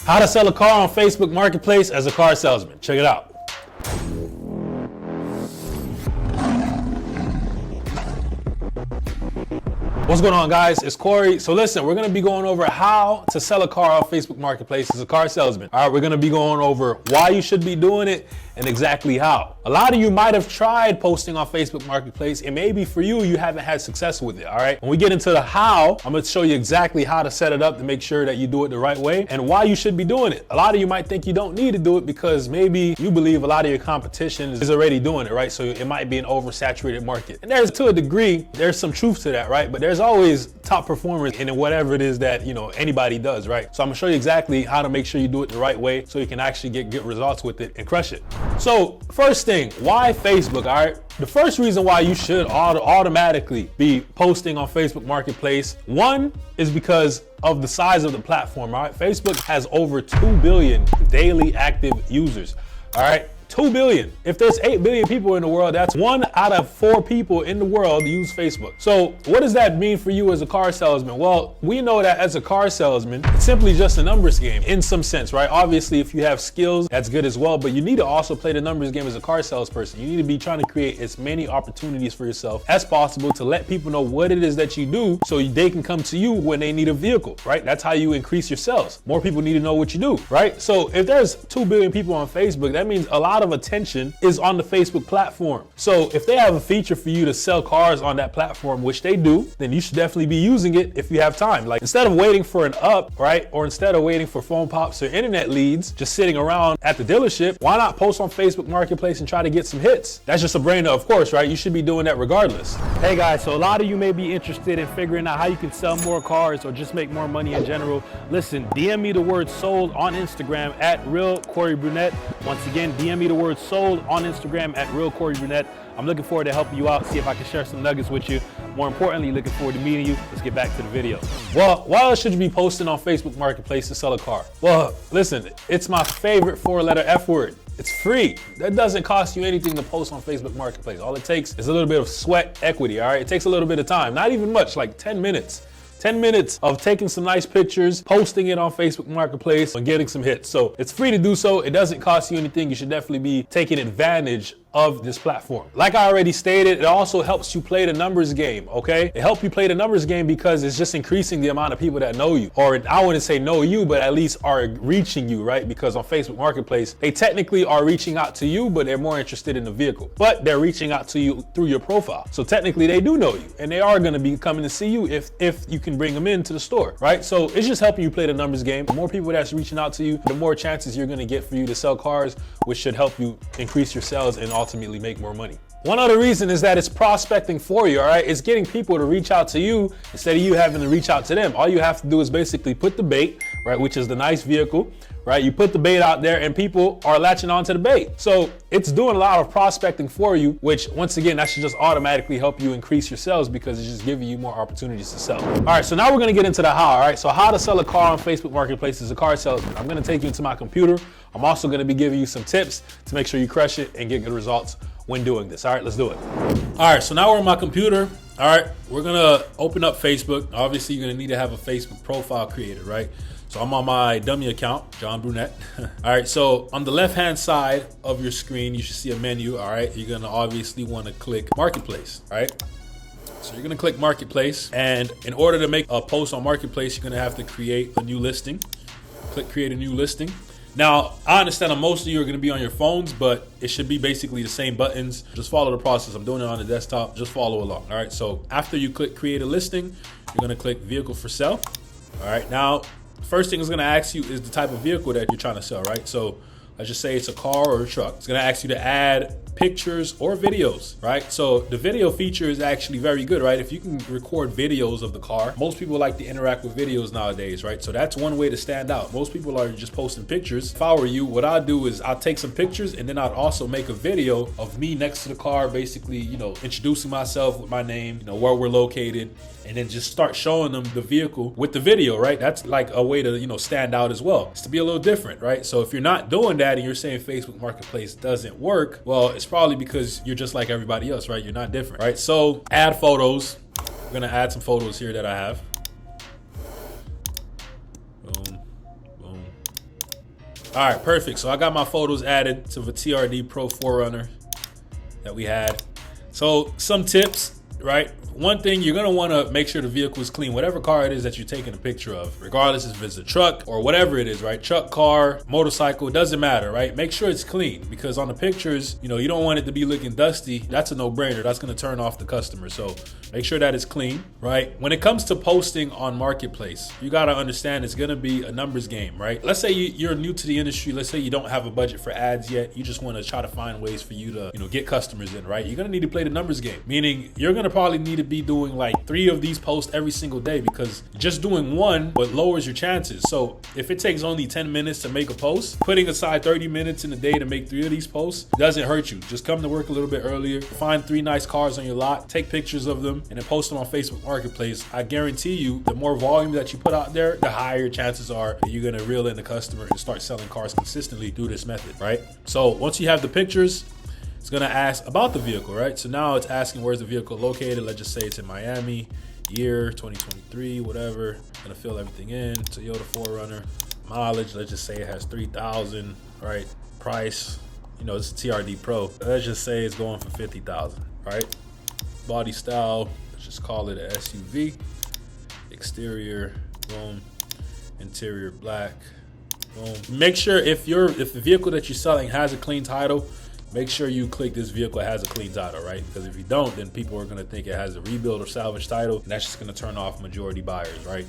How to sell a car on Facebook Marketplace as a car salesman. Check it out. What's going on, guys? It's Corey. So listen, we're gonna be going over how to sell a car off Facebook Marketplace as a car salesman. All right, we're gonna be going over why you should be doing it and exactly how. A lot of you might have tried posting on Facebook Marketplace, and maybe for you, you haven't had success with it, all right? When we get into the how, I'm gonna show you exactly how to set it up to make sure that you do it the right way and why you should be doing it. A lot of you might think you don't need to do it because maybe you believe a lot of your competition is already doing it, right? So it might be an oversaturated market. And there's, to a degree, there's some truth to that, right? But there's always top performers in whatever it is that, anybody does, right? So I'm gonna show you exactly how to make sure you do it the right way so you can actually get good results with it and crush it. So first thing, why Facebook, all right? The first reason why you should automatically be posting on Facebook Marketplace, one is because of the size of the platform, all right? Facebook has over 2 billion daily active users, all right? 2 billion. If there's 8 billion people in the world, that's 1 out of 4 people in the world use Facebook. So what does that mean for you as a car salesman? Well, we know that as a car salesman, it's simply just a numbers game in some sense, right? Obviously, if you have skills, that's good as well, but you need to also play the numbers game as a car salesperson. You need to be trying to create as many opportunities for yourself as possible to let people know what it is that you do so they can come to you when they need a vehicle, right? That's how you increase your sales. More people need to know what you do, right? So if there's 2 billion people on Facebook, that means a lot of attention is on the Facebook platform. So if they have a feature for you to sell cars on that platform, which they do, then you should definitely be using it if you have time. Like, instead of waiting for an up, right? Or instead of waiting for phone pops or internet leads, just sitting around at the dealership, why not post on Facebook Marketplace and try to get some hits? That's just a brainer, of course, right? You should be doing that regardless. Hey guys, so a lot of you may be interested in figuring out how you can sell more cars or just make more money in general. Listen, DM me the word sold on Instagram at Real Corey Brunette. Once again, DM me the word sold on Instagram at Real Corey Brunette. I'm looking forward to helping you out, see if I can share some nuggets with you. More importantly, looking forward to meeting you. Let's get back to the video. Well, why else should you be posting on Facebook Marketplace to sell a car? Well, listen, it's my favorite 4-letter F word. It's free. That doesn't cost you anything to post on Facebook Marketplace. All it takes is a little bit of sweat equity, all right? It takes a little bit of time, not even much, like 10 minutes. 10 minutes of taking some nice pictures, posting it on Facebook Marketplace, and getting some hits. So it's free to do so. It doesn't cost you anything. You should definitely be taking advantage of this platform. Like I already stated, it also helps you play the numbers game, okay? It helps you play the numbers game because it's just increasing the amount of people that know you, or I wouldn't say know you, but at least are reaching you, right? Because on Facebook Marketplace, they technically are reaching out to you, but they're more interested in the vehicle. But they're reaching out to you through your profile. So technically they do know you, and they are gonna be coming to see you if you can bring them into the store, right? So it's just helping you play the numbers game. The more people that's reaching out to you, the more chances you're gonna get for you to sell cars, which should help you increase your sales and ultimately make more money. One other reason is that it's prospecting for you, all right? It's getting people to reach out to you instead of you having to reach out to them. All you have to do is basically put the bait, right, which is the nice vehicle, right? You put the bait out there and people are latching onto the bait. So it's doing a lot of prospecting for you, which once again, that should just automatically help you increase your sales because it's just giving you more opportunities to sell. All right, so now we're gonna get into the how, all right? So how to sell a car on Facebook Marketplace as a car salesman. I'm gonna take you into my computer. I'm also gonna be giving you some tips to make sure you crush it and get good results when doing this. All right, let's do it. All right, so now we're on my computer. All right, we're gonna open up Facebook. Obviously, you're gonna need to have a Facebook profile created, right? So I'm on my dummy account, John Brunette. All right, so on the left-hand side of your screen, you should see a menu, all right? You're gonna obviously wanna click Marketplace, all right? So you're gonna click Marketplace, and in order to make a post on Marketplace, you're gonna have to create a new listing. Click Create a New Listing. Now, I understand that most of you are gonna be on your phones, but it should be basically the same buttons. Just follow the process. I'm doing it on the desktop. Just follow along, all right? So after you click Create a Listing, you're gonna click Vehicle for Sale. All right, now, first thing it's gonna ask you is the type of vehicle that you're trying to sell, right? So let's just say it's a car or a truck. It's gonna ask you to add pictures or videos, right? So the video feature is actually very good, right? If you can record videos of the car, most people like to interact with videos nowadays, right? So that's one way to stand out. Most people are just posting pictures. If I were you, what I'd do is I'll take some pictures and then I'd also make a video of me next to the car, basically, introducing myself with my name, where we're located, and then just start showing them the vehicle with the video, right? That's like a way to, stand out as well. It's to be a little different, right? So if you're not doing that and you're saying Facebook Marketplace doesn't work, well, it's probably because you're just like everybody else, right? You're not different, right? So add photos. We're gonna add some photos here that I have. Boom, boom, All right, perfect. So I got my photos added to the TRD Pro 4Runner that we had. So some tips, right? One thing, you're gonna wanna make sure the vehicle is clean. Whatever car it is that you're taking a picture of, regardless if it's a truck or whatever it is, right? Truck, car, motorcycle, it doesn't matter, right? Make sure it's clean, because on the pictures, you know, you don't want it to be looking dusty. That's a no-brainer. That's gonna turn off the customer. So make sure that it's clean, right? When it comes to posting on Marketplace, you gotta understand it's gonna be a numbers game, right? Let's say you're new to the industry. Let's say you don't have a budget for ads yet. You just wanna try to find ways for you to, you know, get customers in, right? You're gonna need to play the numbers game, meaning you're gonna probably need to be doing like 3 of these posts every single day, because just doing one but lowers your chances. So if it takes only 10 minutes to make a post, putting aside 30 minutes in a day to make 3 of these posts doesn't hurt you. Just come to work a little bit earlier, find 3 nice cars on your lot, take pictures of them, and then post them on Facebook Marketplace. I guarantee you, the more volume that you put out there, the higher chances are that you're gonna reel in the customer and start selling cars consistently through this method, right? So once you have the pictures, it's gonna ask about the vehicle, right? So now it's asking where's the vehicle located. Let's just say it's in Miami, year 2023, whatever. Gonna fill everything in. Toyota 4Runner. Mileage, let's just say it has 3,000, right? Price, you know, it's a TRD Pro. Let's just say it's going for 50,000, right? Body style, let's just call it an SUV. Exterior, boom. Interior black, boom. Make sure if the vehicle that you're selling has a clean title, make sure you click this vehicle has a clean title, right? Because if you don't, then people are gonna think it has a rebuild or salvage title, and that's just gonna turn off majority buyers, right?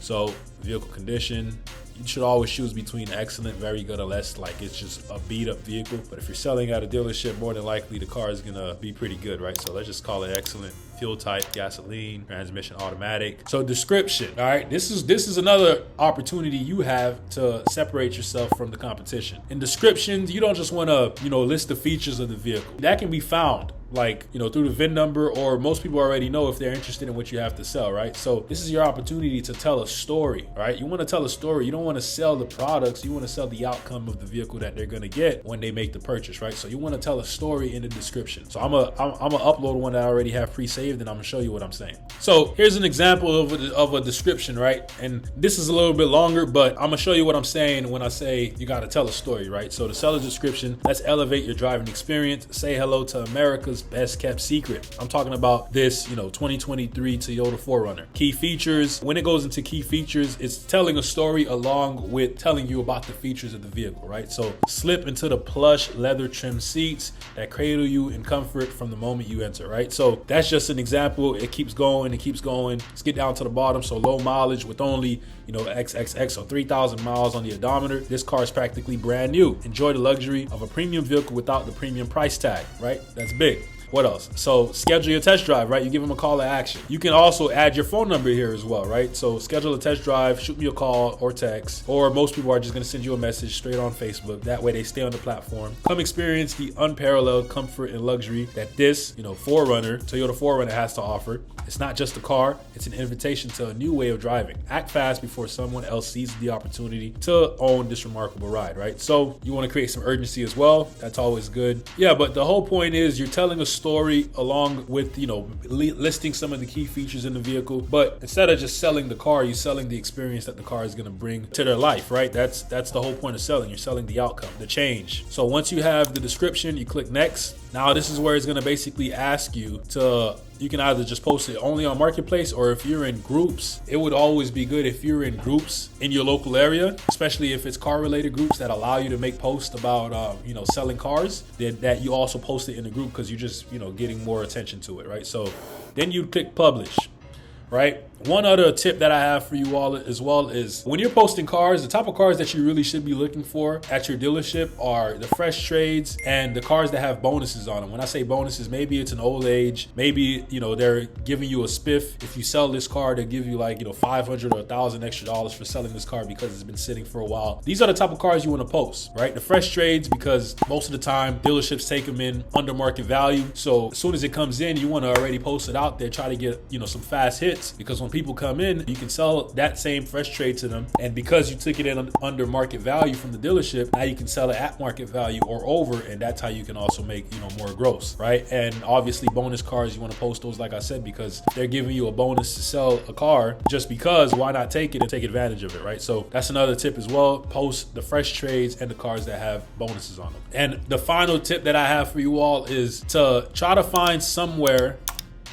So vehicle condition, you should always choose between excellent, very good, or less, like it's just a beat up vehicle. But if you're selling at a dealership, more than likely the car is gonna be pretty good, right? So let's just call it excellent. Fuel type, gasoline, transmission automatic. So description, all right? This is another opportunity you have to separate yourself from the competition. In descriptions, you don't just wanna, you know, list the features of the vehicle. That can be found, like, you know, through the VIN number, or most people already know if they're interested in what you have to sell, right? So this is your opportunity to tell a story, right? You want to tell a story. You don't want to sell the products. You want to sell the outcome of the vehicle that they're going to get when they make the purchase, right? So you want to tell a story in the description. So I'm gonna upload one that I already have pre-saved, and I'm gonna show you what I'm saying. So here's an example of a description, right? And this is a little bit longer, but I'm gonna show you what I'm saying when I say you got to tell a story, right? So the seller's description: let's elevate your driving experience. Say hello to America's best kept secret. I'm talking about this, you know, 2023 Toyota 4Runner. Key features. When it goes into key features, it's telling a story along with telling you about the features of the vehicle, right? So slip into the plush leather trim seats that cradle you in comfort from the moment you enter, right? So that's just an example. It keeps going, it keeps going. Let's get down to the bottom. So low mileage with only, you know, XXX, so 3,000 miles on the odometer. This car is practically brand new. Enjoy the luxury of a premium vehicle without the premium price tag, right? That's big. What else? So schedule your test drive, right? You give them a call to action. You can also add your phone number here as well, right? So schedule a test drive, shoot me a call or text, or most people are just gonna send you a message straight on Facebook. That way they stay on the platform. Come experience the unparalleled comfort and luxury that this, you know, 4Runner, Toyota 4Runner has to offer. It's not just a car, it's an invitation to a new way of driving. Act fast before someone else seizes the opportunity to own this remarkable ride, right? So you wanna create some urgency as well. That's always good. Yeah, but the whole point is you're telling a story along with, you know, listing some of the key features in the vehicle, but instead of just selling the car, you're selling the experience that the car is going to bring to their life, right? That's the whole point of selling. You're selling the outcome, the change. So once you have the description, you click next. Now this is where it's going to basically ask you to, you can either just post it only on Marketplace, or if you're in groups, it would always be good if you're in groups in your local area, especially if it's car related groups that allow you to make posts about, you know, selling cars, that you also post it in the group, because you just, you know, getting more attention to it, right? So then you click publish, right? One other tip that I have for you all as well is when you're posting cars, the type of cars that you really should be looking for at your dealership are the fresh trades and the cars that have bonuses on them. When I say bonuses, maybe it's an old age, maybe, you know, they're giving you a spiff. If you sell this car, they give you like, you know, $500 or $1,000 extra dollars for selling this car because it's been sitting for a while. These are the type of cars you want to post, right? The fresh trades, because most of the time dealerships take them in under market value. So as soon as it comes in, you want to already post it out there, try to get, you know, some fast hits. hits, because when people come in, you can sell that same fresh trade to them. And because you took it in under market value from the dealership, now you can sell it at market value or over, and that's how you can also make, you know, more gross, right? And obviously bonus cars, you want to post those, like I said, because they're giving you a bonus to sell a car. Just because, why not take it and take advantage of it, right? So that's another tip as well. Post the fresh trades and the cars that have bonuses on them. And the final tip that I have for you all is to try to find somewhere,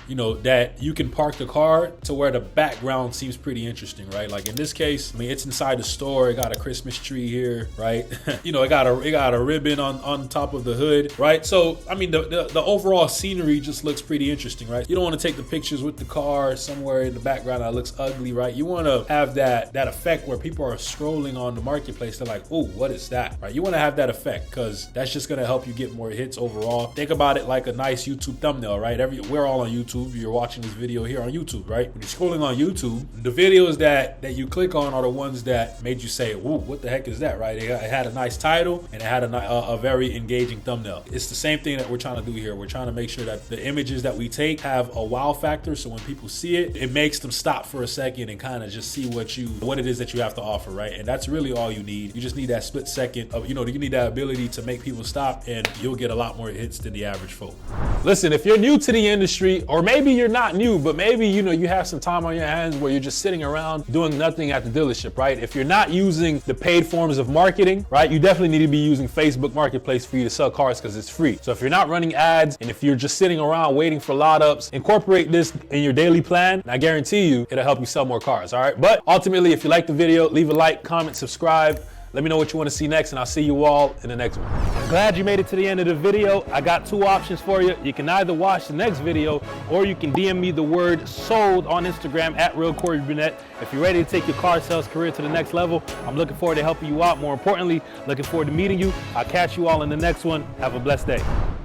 you know, that you can park the car to where the background seems pretty interesting, right? Like in this case, I mean, it's inside the store. It got a Christmas tree here, right? You know, it got a ribbon on top of the hood, right? So, I mean, the overall scenery just looks pretty interesting, right? You don't want to take the pictures with the car somewhere in the background that looks ugly, right? You want to have that effect where people are scrolling on the marketplace. They're like, oh, what is that, right? You want to have that effect because that's just going to help you get more hits overall. Think about it like a nice YouTube thumbnail, right? We're all on YouTube. You're watching this video here on YouTube, right? When you're scrolling on YouTube, the videos that you click on are the ones that made you say, "Whoa, what the heck is that?" Right? It had a nice title and it had a very engaging thumbnail. It's the same thing that we're trying to do here. We're trying to make sure that the images that we take have a wow factor, so when people see it, it makes them stop for a second and kind of just see what it is that you have to offer, right? And that's really all you need. You just need that split second of, you know, you need that ability to make people stop, and you'll get a lot more hits than the average folk. Listen, if you're new to the industry, or maybe you're not new, but maybe, you know, you have some time on your hands where you're just sitting around doing nothing at the dealership, right? If you're not using the paid forms of marketing, right, you definitely need to be using Facebook Marketplace for you to sell cars because it's free. So if you're not running ads and if you're just sitting around waiting for lot ups, incorporate this in your daily plan, and I guarantee you it'll help you sell more cars, all right? But ultimately, if you like the video, leave a like, comment, subscribe. Let me know what you want to see next, and I'll see you all in the next one. I'm glad you made it to the end of the video. I got two options for you. You can either watch the next video, or you can DM me the word sold on Instagram at RealCoreyBurnett. If you're ready to take your car sales career to the next level, I'm looking forward to helping you out. More importantly, looking forward to meeting you. I'll catch you all in the next one. Have a blessed day.